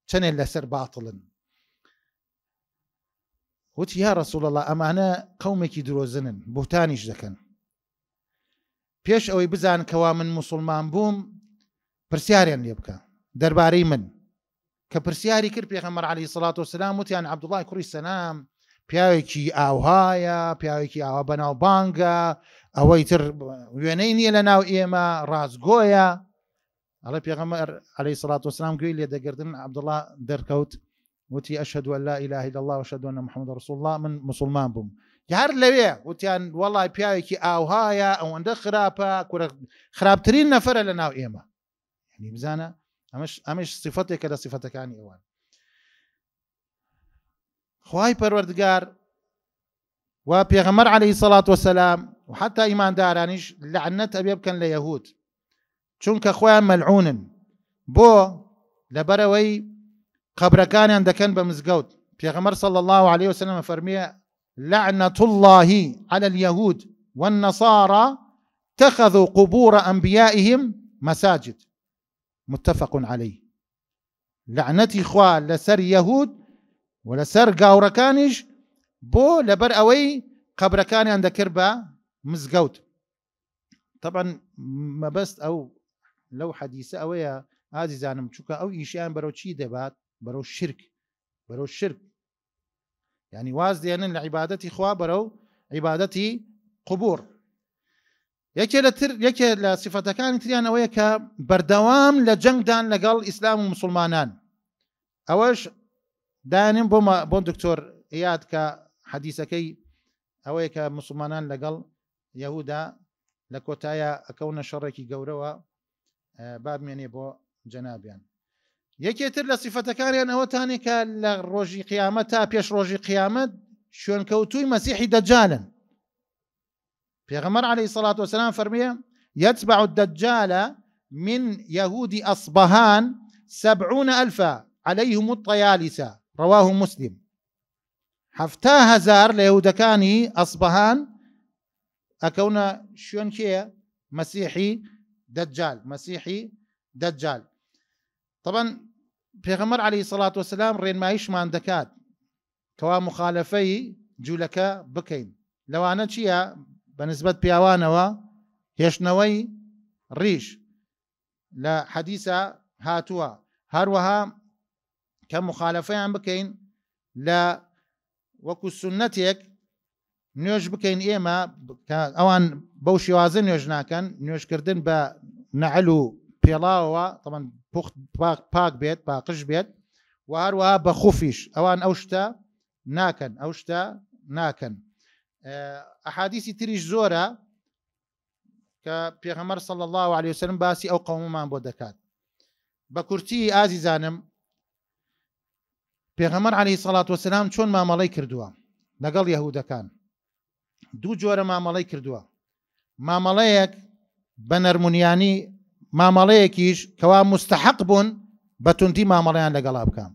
چەندێک لەسەر باتڵن وتی یا ڕەسوڵ الله ئەمانە قەومێکی درۆزنن بوتانیش دەکەن پێش ئەوەی بزان کەوا من موسڵمان بووم پرسیاریان لێ بکە دەربارەی من کە پرسیاری کرد پێغەمبەر عەلەیهی سەڵات وسەلام وتیان عەبدوڵڵای کوڕی سەلام پیاوێکی ئاوهایە پیاوێکی ئاوا بەناو بانگە ئەوەی تر وێنەی نییە لە ناو ئێمە ڕازگۆیە ئەڵێ پێغەمبەر عەلەیهی سەڵات وسەلام گوێی لێ دەگرتن عەبدوڵڵا دەرکەوت وتی ئەشهەدو ئەن لا ئیلاهە ئیلا الله وەشهەدو ئەنە محەممەد ڕەسوڵ الله من موسڵمان بووم هەر لەوێ وتیان وەڵای پیاوێکی ئاوهایە ئەوەندە خراپە خراپترین نەفەرە لە ناو ئێمە ینی بزانە ئەمەش صفەتێکە لە صفەتەکانی ئەوان خوای پەروەردگار و پێغەمبەر عەلەیهی سەڵات وەسەلام و حتا ئیماندارانیش لەعنەت ئەبێ بکەن لە یەهود چونکە خۆیان مەلعونن بۆ لەبەرەوەی قەبرەکانیان دەکەن بە مزگەوت پێغەمبەر صلی الله عليه وسلم فەرمیە لعنة الله على اليهود والنصارى اتخذوا قبور أنبيائهم مساجد متفق عليه لعنتي خوا لسر يهود ولسر قاوركانش بو لبر اوي قبركاني عند كربا مزقوت طبعا ما بس او لو حديثة اويا هذه زانم شوكا او ايشان برو شي دبات برو الشرك يعني واز ديانا لعبادتي خوا برو عبادتي قبور یەکێ لە صفەتەکانی تریان ئەوەیە کە بەردەوام لە جەنگدان لەگەڵ ئیسلام و مسلمانان ئەوەش دانیم بۆ دکتۆر ئیاد کە حەدیسەکەی ئەوەیە کە مسلمانان لەگەڵ یەهودا لە کۆتایە ئەکەونە شەڕێکی گەورەوە بابمێنێ بۆ جەنابیان یەکێتر لە صفەتەکانیان ئەوەتانێ کە لە ڕۆژی قیامەت تا پێش ڕۆژی قیامەت شوێنکەوتووی مەسیحی دەجالن پیغمبر علیه الصلاة والسلام فرمیه يتبع الدجال من يهود أصبهان 70,000 عليهم الطيالسة رواه مسلم 7,000 ليهودكاني أصبهان أكونا شون كيه مسيحي دجال طبعا پیغمبر عليه الصلاة والسلام رين مايش ما عندكات كوا مخالفي جولكا بكين لو أنا چيا بنسبة پیاوانەوە هێشتنەوەی ڕیش لە حەدیثە هاتووە هەروەها کە مخالفەیان بکەین لە وەکو سنەتێک نوێژ بکەین ئێمە ئەوان بەو شێوازە نوێژ ناکەن نوێژکردن بە نەعەل و پێڵاوەوە طبعاً پوخت پاک بێت پاقش بێت و هەروەها بە خوفیش ئەوان ئەو شتە ناکەن ئەحادیثی تریش زۆرە کە پێغەمبەر صلی الله عليه وسلم باسی ئەو قەومەمان بۆ دەکات بە کورتی ئازیزانم پێغەمبەر عەلەیهی سەڵات وەسەلام چۆن مامەڵەی کردووە لەگەڵ یەهودەکان دوو جۆرە مامەڵەی کردووە مامەڵەیەک بە نەرمونیانی مامەڵەیەکیش کەوا مستحق بوون بە توندی مامەڵەیان لەگەڵا بکەم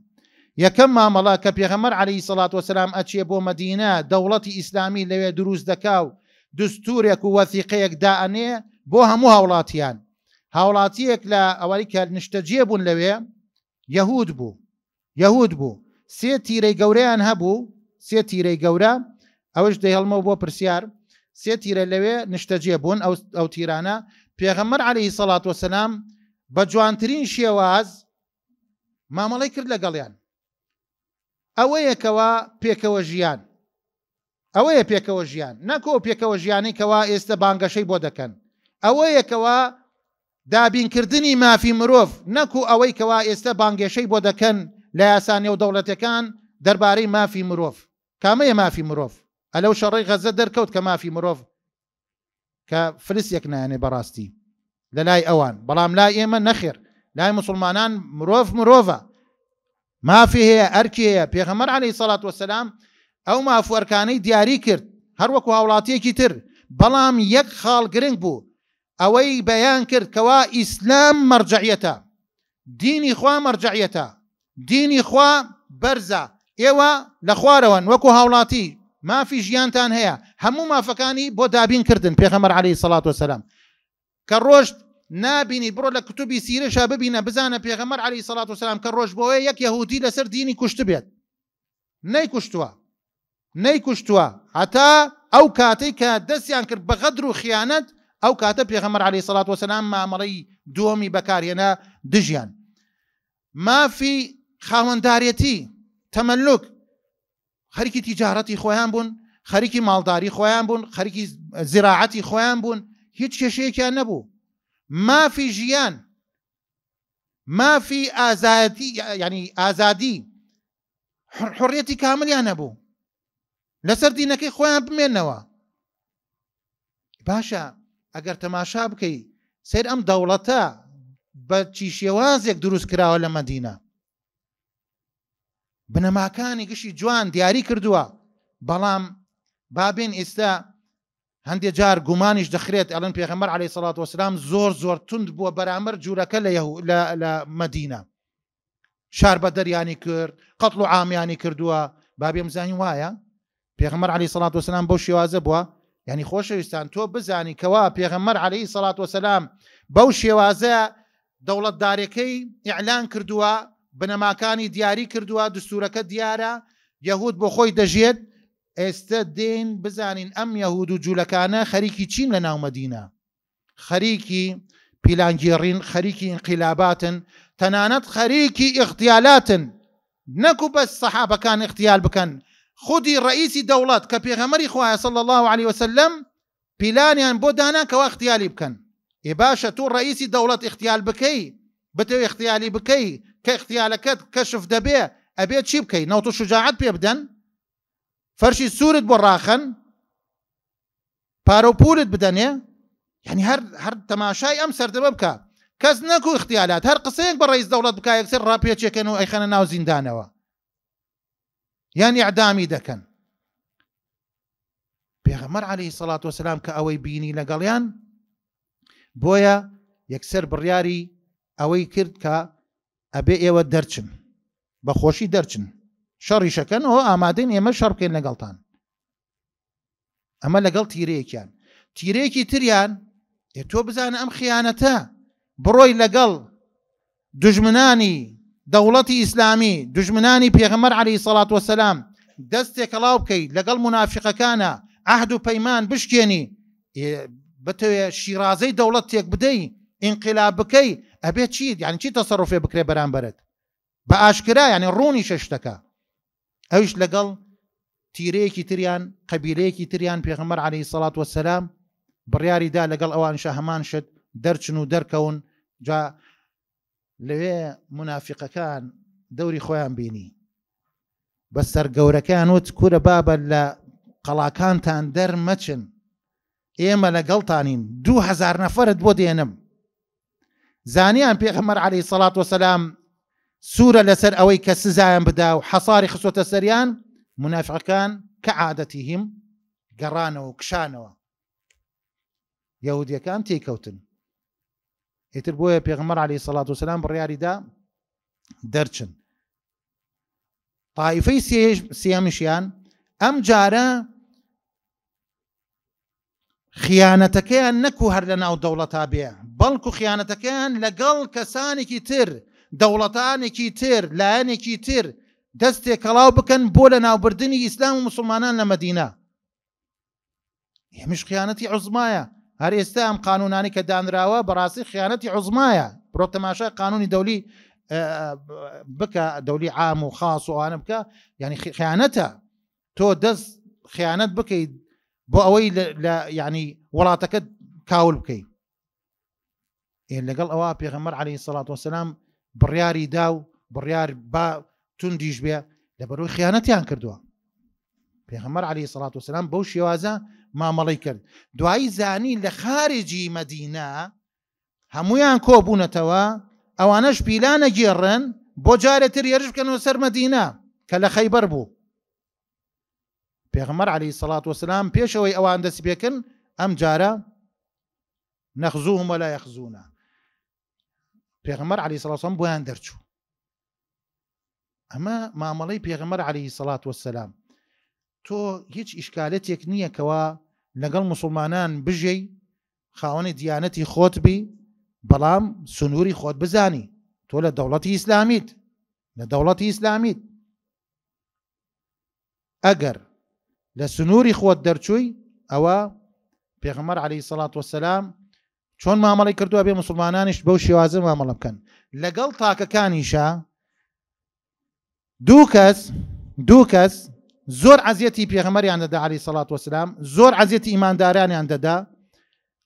یەکەم مامەڵە کە پێغەمبەر عەلەیهی سەڵات وەسەلام ئەچێ بۆ مەدینە دەوڵەتی ئیسلامی لەوێ دروست دەکا و دستورێک و وەثیقەیەک دائەنێ بۆ هەموو هاوڵاتیان هاوڵاتیەک لە ئەوەی کە نیشتەجێ بوون لەوێ یەهود بوو سێ تیرەی گەورەیان هەبوو سێ تیرەی گەورە ئەوەش دەیهەڵمەوە بۆ پرسیار سێ تیرە لەوێ نیشتەجێ بوون ئەو تیرانە پێغەمبەر عەلەیهی سەڵات وەسەلام بە جوانترین شێواز مامەڵەی کرد لەگەڵیان ئەوەیەکەوە پێکەوە ژیان نەکۆ پێکەوە ژیانی کەوا ئێستا بانگەشەی بۆ دەکەن ئەوەیەکەوە دابینکردنی مافی مرۆڤ نەکو ئەوەی کەوا ئێستا بانگێشەی بۆ دەکەن لە یاسانیە و دەوڵەتەکان دەربارەی مافی مرۆڤ کامەیە مافی مرۆڤ ئەلەو شەڕی غەزە دەرکەوت کە مافی مرۆڤ کە فلسیەک نایەنێ بەڕاستی لە لای ئەوان بەڵام لای ئێمە نەخێر لای مسلمانان مرۆڤە مافی هەیە ئەرکی هەیە. پێغەمبەر عەلەیهی سەڵات وەسەلام ئەو مافوەرکانەی دیاری کرد هەر وەکو هاوڵاتیەکی تر، بەڵام یەک خاڵ گرنگ بوو ئەوەی بەیان کرد کەوا ئیسلام مەرجعیەتە، دینی خوا مەرجعیەتە، دینی خوا بەرزە، ئێوە لە خوارەوەن وەکو هاوڵاتی مافی ژیانتان هەیە. هەموو مافەکانی بۆ دابین کردن پێغەمبەر عەلەیهی سەڵات وەسەلام کە ڕۆژ نابینی بڕۆ لە کتوبی سیرەشا ببینە بزانە پێغەمبەر عەلەیهی سەڵات وەسەلام کە ڕۆژ بۆیە یەک یەهودی لەسەر دینی کوشت بێت، نەیکوشتووە هەتا ئەو کاتەی کە دەستیان کرد بە غەدر و خیانەت، ئەو کاتە پێغەمبەر عەلەیهی سەڵات وەسەلام مامەڵەی دووەمی بەکارهێنا دژیان. مافی خاوەنددارێتی تەمەلوک، خەریکی تیجارەتی خۆیان بوون، خەریکی ماڵداری خۆیان بوون، خەریکی زراعەتی خۆیان بوون، هیچ کێشەیەکیان نەبوو. مافی ژیان، مافی ئازادی، ینی ئازادی، حڕیەتی کاملیان نەبوو، لەسەر دینەکەی خۆیان بمێنەوە. باشە ئەگەر تەماشا بکەی سیر ئەم دەوڵەتە بە چی شێوازێک دروست کراوە لە مەدینە، بنەماکانی گشتی جوان دیاری کردووە، بەڵام بابێن ئێستا هەندێک جار گومانیش دەخرێت ئەڵێن پێغەمبەر عەلەیهی سەڵات وەسەلام زۆر تند بووە بەرامبەر جوورەکە لە مەدینە، شار بە دەریانی کرد، قەتڵ و عامیانی کردووە. بابێ بزانین وایە پێغەمبەر عەلەیهی سەڵات وەسەلام بەو شێوازە بووە؟ یعنی خۆشەویستان تۆ بزانی کەوا پێغەمبەر عەلەیهی سەڵات وەسەلام بەو شێوازە دەوڵەتدارەکەی ئیعلان کردووە، بنەماکانی دیاری کردووە، دستورەکە دیارە، یەهود بۆ خۆی دەژێت. ئێستا دێن بزانین ئەم یەهود و جوولەکانە خەریکی چین لە ناو مەدینە؟ خەریکی پیلانگێڕین، خەریکی انقلاباتن، تەنانەت خەریکی اغتیالاتن. نەکو بەس سەحابەکان اغتیال بکەن، خودی ڕئیسی دەوڵەت کە پێغەمبەری خوایە صلی الله علیه وسلم پیلانیان بۆ دانا کەوا اغتیالی بکەن. ئێ باشە تۆ ڕئیسی دەوڵەت اغتیال بکەی، بتەوێ اغتیالی بکەی کە اغتیالەکەت کەشف دەبێ، ئەبێت چی بکەی؟ نەوت و شجاعەت پێ بدەن، فەرشی سوورت بۆ ڕاخەن، پارە و پولت بدەنێ. یعنی هەر تەماشای ئەم سەردەمە بکە، کەس نەکو اختیالات، هەر قسەیەک بە ڕئیس دەوڵەت بکە یەکسەر ڕاپێچێکن و ئەیخەنە ناو زیندانەوە یان ئیعدامی دەکەن. پێغەمبەر عەلەیهی سەڵات وەسەلام کە ئەوەی بینی لەگەڵیان، بۆیە یەکسەر بڕیاری ئەوەی کرد کە ئەبێ ئێوە دەرچن، بە خۆشی دەرچن، شەڕی شەکەن، ئەوە ئامادەین ئێمە شەڕ بکەین لەگەڵتان. ئەمە لەگەڵ تیرەیەکیان. تیرەیەکی تریان تۆ بزانە ئەم خیانەتە بڕۆی لەگەڵ دژمنانی دەوڵەتی ئیسلامی، دژمنانی پێغەمبەر عەلەیهی سەڵات وەسەلام دەستێک هەڵاو بکەی، لەگەڵ منافقەکانە عەهد و پەیمان بشکێنی، بتەوێ شیرازەی دەوڵەت تێک بدەی، ئینقلاب بکەی، ئەبێت چیت؟ یعنی چی تەسەڕوفێ بکرێ بەرامبەرت بە ئاشکرا، یعنی ڕوونی شەشتەکە. ئەویش لەگەڵ تیرەیەکی تریان، قەبیلەیەکی تریان پێغەمبەر عەلەیهی سەڵات وەسەلام بڕیاریدا لەگەڵ ئەوانشە هەمان شت دەرچن و دەرکەون. جا لەوێ منافقەکان دەوری خۆیان بینی، بە سەرگەورەکان وت کورە بابە لە قەڵاکانتان دەرمەچن، ئێمە لەگەڵتانین، 2000 نەفەرت بۆ دێنم. زانیان پێغەمبەر عەلەیهی سەڵات وەسەلام سوورە لەسەر ئەوەی کە سزایان بدا و حەساری خسوەتە سەریان، منافقەکان کە عادەتیهم گەڕانەوە و کشانەوە، یەهودیەکان تێکەوتن. ئیتر بۆیە پێغەمبەر عەلەیهی سەڵات وەسەلام بڕیاریدا دەرچن. تایفەی سێمیشیان ئەم جارە خیانەتەکەیان نەکو هەر لە ناو دەوڵەتا بێ، بەڵکو خیانەتەکەیان لەگەڵ کەسانێکی تر، دەوڵەتانێکی تر، لایەنێکی تر دەستێک هەڵاو بکەن بۆ لە ناوبردنی ئیسلام و مسلمانان لە مەدینە. ئێمەش خیانەتی عوزمایە. هەر ئێستا ئەم قانونانی کە دانراوە بەڕاستی خیانەتی عوزمایە. بڕۆ تەماشای قانونی دەولی بکە، دەولی عام و خاص و ئەوانە بکە، یعنی خیانەتە. تۆ دەست خیانەت بکەیت بۆ ئەوەی یعنی وڵاتەکەت کاول بکەیت. لەگەڵ ئەوە پێغەمبەر عەلەیهی سەڵات وەسەلام بڕیاری دا و بڕیار با توندیش بێ لەبەرەوەی خیانەتیان کردووە. پێغەمبەر عەلەیهی سەڵات وەسەلام بەو شێوازە مامەڵەی کرد. دوایی زانی لە خارجی مەدینە هەمویان کۆبوونەتەوە ئەوانەش پیلانە گێڕن بۆ جارێتر هێرش بکەنەوە سەر مەدینە کە لە خەیبەر بوو. پێغەمبەر عەلەیهی سەڵات وەسەلام پێشەوەی ئەوان دەست پێکن ئەم جارە نەخزوهم ولا یەخزونا، پێغەمبەر عەلەیهی سەڵات وەسەلام بۆیان دەرچوو. ئەمە مامەڵەی پێغەمبەر عەلەیهی سەڵات وەسەلام. تۆ هیچ ئیشکالەتێک نییە کەوا لەگەڵ موسڵمانان بژەی خاوەنی دیانەتی خۆت بی، بەڵام سنووری خۆت بزانی. تۆ لە دەوڵەتی ئیسلامیت، لە دەوڵەتی ئیسلامیت ئەگەر لە سنووری خۆت دەرچووی ئەوە پێغەمبەر عەلەیهی سەڵات وەسەلام چۆن مامەڵەی کردووە بێ موسڵمانانیش بەو شێوازە مامەڵە بکەن. لەگەڵ تاکەکانیشە دوو کەس زۆر عەزیەتی پێغەمبەریان دەدا عەلەیهی سەڵات وەسەلام، زۆر عەزیەتی ئیماندارانیان دەدا،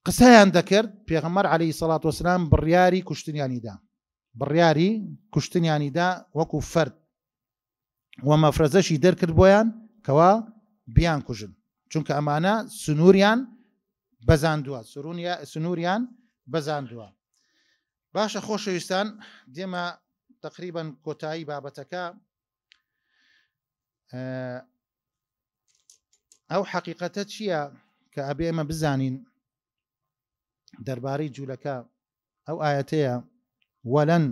قسەیان دەکرد. پێغەمبەر عەلەیهی سەڵات وەسەلام بڕیاری کوشتنیانیدا وەکو فەرد و مەفرەزەشی دەرکرد بۆیان کەوا بیان کوژن، چونکە ئەمانە سنووریان بەزاندووە. باشە خۆشەویستان، دێمە تقریبا کۆتایی بابەتەکە. ئەو حەقیقەتە چییە کە ئەبێ ئێمە بزانین دەربارەی جوولەکە؟ ئەو ئاەتەیە وەلەن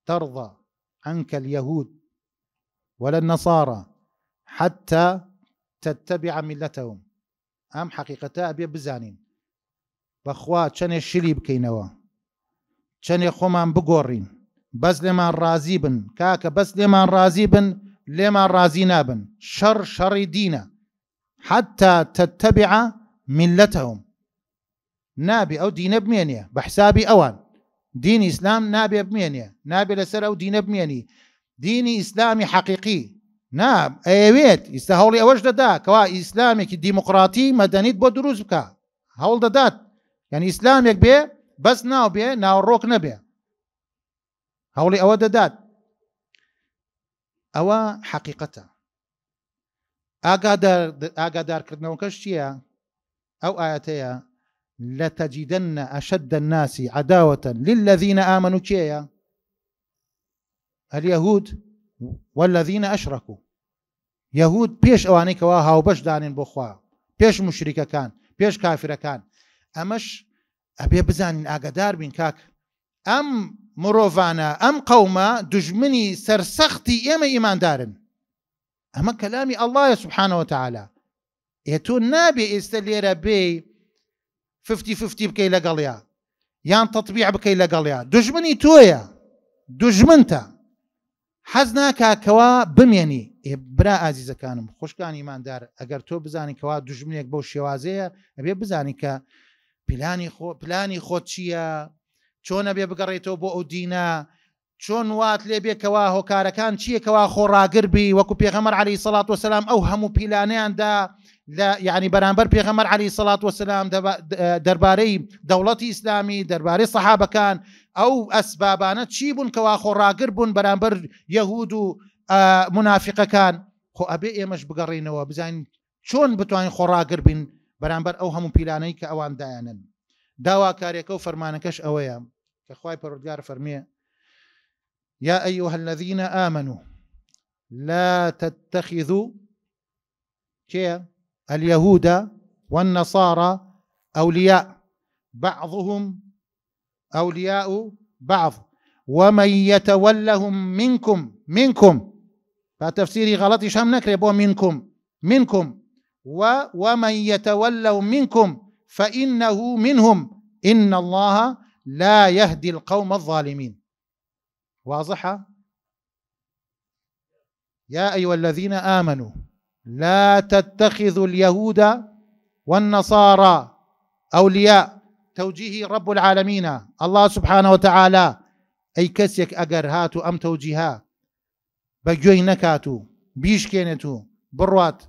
تەرضە عنکە اليهود ولا النصارى حتى تتبع ملتهم. ئەم حەقیقەتە ئەبێ بزانین. بەخوا چەندێ شلی بکەینەوە، چەندێ خۆمان بگۆڕین، بەس لێمان ڕازی بن. کاکە بەس لێمان ڕازی بن، لێمان ڕازی نابن. شەڕی دینە. حتى تتبع ملتهم، نابێ ئەو دینە بمێنێ بە حسابی ئەوان. دینی ئیسلام نابێ بمێنێ، نابێ لەسەر ئەو دینە بمێنی. دینی ئیسلامی حەقیقی ئەوێت ئیستا هەوڵی ئەوەش دەدا کەوا ئیسلامێکی دیموقراتی مەدەنیت بۆ دروست بکە، هەوڵ دەدات. یعنی ئیسلامێک بێ بەس ناو بێ، ناوڕۆک نەبێ، هەوڵی ئەوە دەدات. ئەوە حەقیقەتە. ئاگادارکردنەوەکەش چییە؟ ئەو ئاەتەیە لەتەجیدەنە ئەشەدە الناسی عەداوەةً للذین ئامەنوا کێیە؟ اليهود والذین ئەشرەکوا. یەهود پێش ئەوانەی کەوا هاوبەش دانێن بۆ خوا، پێش موشریکەکان، پێش کافرەکان. ئەمەش ئەبێ بزانین، ئاگادار بین کاک ئەم مرۆڤانە، ئەم قەومە دوژمنی سەرسەختی ئێمە ئیماندارن. ئەمە کەلامی ئەڵڵایە سوبحانەوە وتەعالا. تۆ نابێ ئێستا لێرە بێ 50-50 بکەی لەگەڵیا یان تەطبیع بکەی لەگەڵیا. دوژمنی تۆیە، دوژمنتە، حەز ناکاکەوە بمێنی. برا ئازیزەکانم، خوشکانی ئیماندار، ئەگەر تۆ بزانی کەوا دوژمنێک بەو شێوازەیە، ئەبێ بزانی کە پلانی خۆت چییە، چۆن ئەبێ بگەڕێتەوە بۆ ئەو دینە، چۆن وات لێبێ کەوا هۆکارەکان چییە کەوا خۆڕاگر بی. وەکو پێغەمبەر عەلەیهی سەڵات وەسەلام ئەو هەموو پیلانەیاندا یعنی بەرامبەر پێغەمبەر عەلەیهی سەڵات وەسەلام دەربارەی دەوڵەتی ئیسلامی، دەربارەی سەحابەکان، ئەو ئەسبابانە چی بوون کەوا خۆڕاگر بوون بەرامبەر یەهود و منافقەکان. خۆ ئەبێ ئێمەش بگەڕێنەوە بزانین چۆن بتوانین خۆڕاگر بین بەرامبەر ئەو هەموو پیلانەی کە ئەوان دایانن. داواکاریەکە و فەرمانەکەش ئەوەیە کە خوای پەروەردگار فەرمێ يا أيها الذين آمنوا لا تتخذوا اليهود والنصارى أولياء بعضهم أولياء بعض ومن يتولهم منكم فتفسيري غلط شام نكرب منكم ومن يتولهم منكم فإنه منهم إن الله لا يهدي القوم الظالمين. واضحة؟ يا أيها الذين آمنوا لا تتخذوا اليهود والنصارى أولياء. توجيهي رب العالمين الله سبحانه وتعالى. أي كسيك أجر هاتو أم توجيها بجوي نكاتو بيش كينتو بروات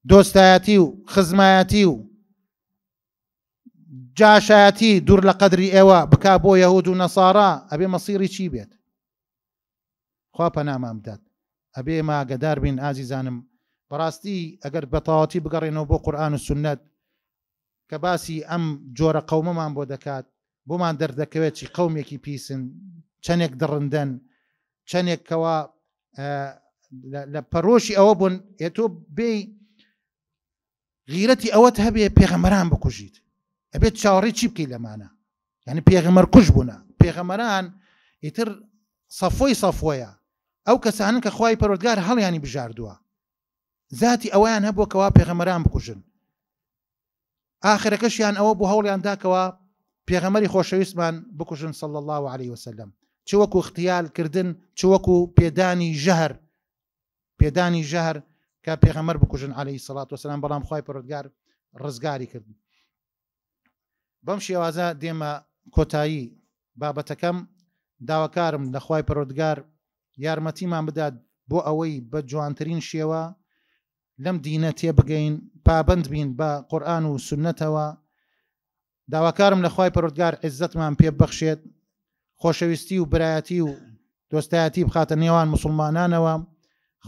دوستاياتيو خزماياتيو جاشاياتي دور لقدري إيوا بكابو يهود ونصارى. أبي مصيري چي بيت؟ خوا پەنام ئەمدات. ئەبێ ما ئاگادار بین ئازیزانم، بەڕاستی ئەگەر بەتەواوەتی بگەڕێنەوە بۆ قورئان و سونەت کە باسی ئەم جۆرە قەومەمان بۆ دەکات، بۆمان دەردەکەوێت چی قەومێکی پیسن، چەندێک دڕندەن چەندێک کەوا لە پەرۆشی ئەوە بوون ئێتۆ بێ غیرەتی ئەوەت هەبێ پێغەمبەران بکوژیت ئەبێت چاوەڕێی چی بکەیت لەمانە یعنی پێغەمبەر کوژ بوونە پێغەمبەران ئیتر سەفۆی سەفۆیە ئەو کەسانن کە خوای پەروەردگار هەڵیانی بژاردووە ذاتی ئەویان هەبووە کەوا پێغەمبەران بکوژن ئاخرەکەشیان ئەوە بوو هەوڵیان داکەوە پێغەمبەری خۆشەویستمان بکوژن صلی الله عليه وسلم چ وەکو اختیالکردن چ وەکو پێدانی ژەهر کە پێغەمبەر بکوژن عليه الصلاة والسلام بەڵام خوای پەروەردگار ڕزگاری کرد بەم شێوازە دێمە کۆتایی بابەتەکەم داواکارم لە خوای پەروەردگار یارمەتیمان بدات بۆ ئەوەی بە جوانترین شێوە لەم دینە تێبگەین پابند بین بە قورئان و سنەتەوە داواکارم لە خوای پەروەردگار عیزەتمان پێ ببەخشێت خۆشەویستی و برایەتی و دۆستایەتی بخاتە نێوان موسڵمانانەوە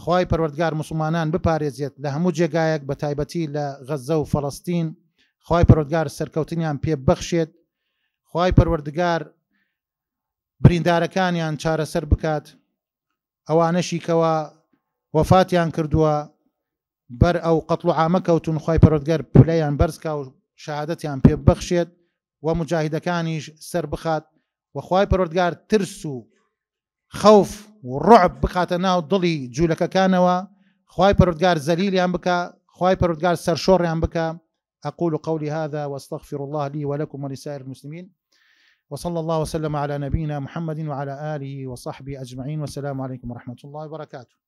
خوای پەروەردگار موسڵمانان بپارێزێت لە هەموو جێگایەک بە تایبەتی لە غەزە و فەڵەستین خوای پەروەردگار سەرکەوتنیان پێ ببەخشێت خوای پەروەردگار بریندارەکانیان چارەسەر بکات ئەوانەشی کەوا وەفاتیان کردووە بەر ئەو قەتڵ و عامە کەوتون خوای پەروەردگار پلەیان بەرزکا و شەهادەتیان پێ ببەخشێت و مجاهیدەکانیش سەر بخات و خوای پەروەردگار ترس و خەوف و ڕعب بخاتە ناو دڵی جوولەکەکانەوە خوای پەروەردگار زەلیلیان بکە خوای پەروەردگار سەرشۆڕیان بکە أقول قولي هذا وأستغفر الله لي ولكم ولسائر المسلمين وصلى الله وسلم على نبينا محمد وعلى آله وصحبه أجمعين والسلام عليكم ورحمة الله وبركاته.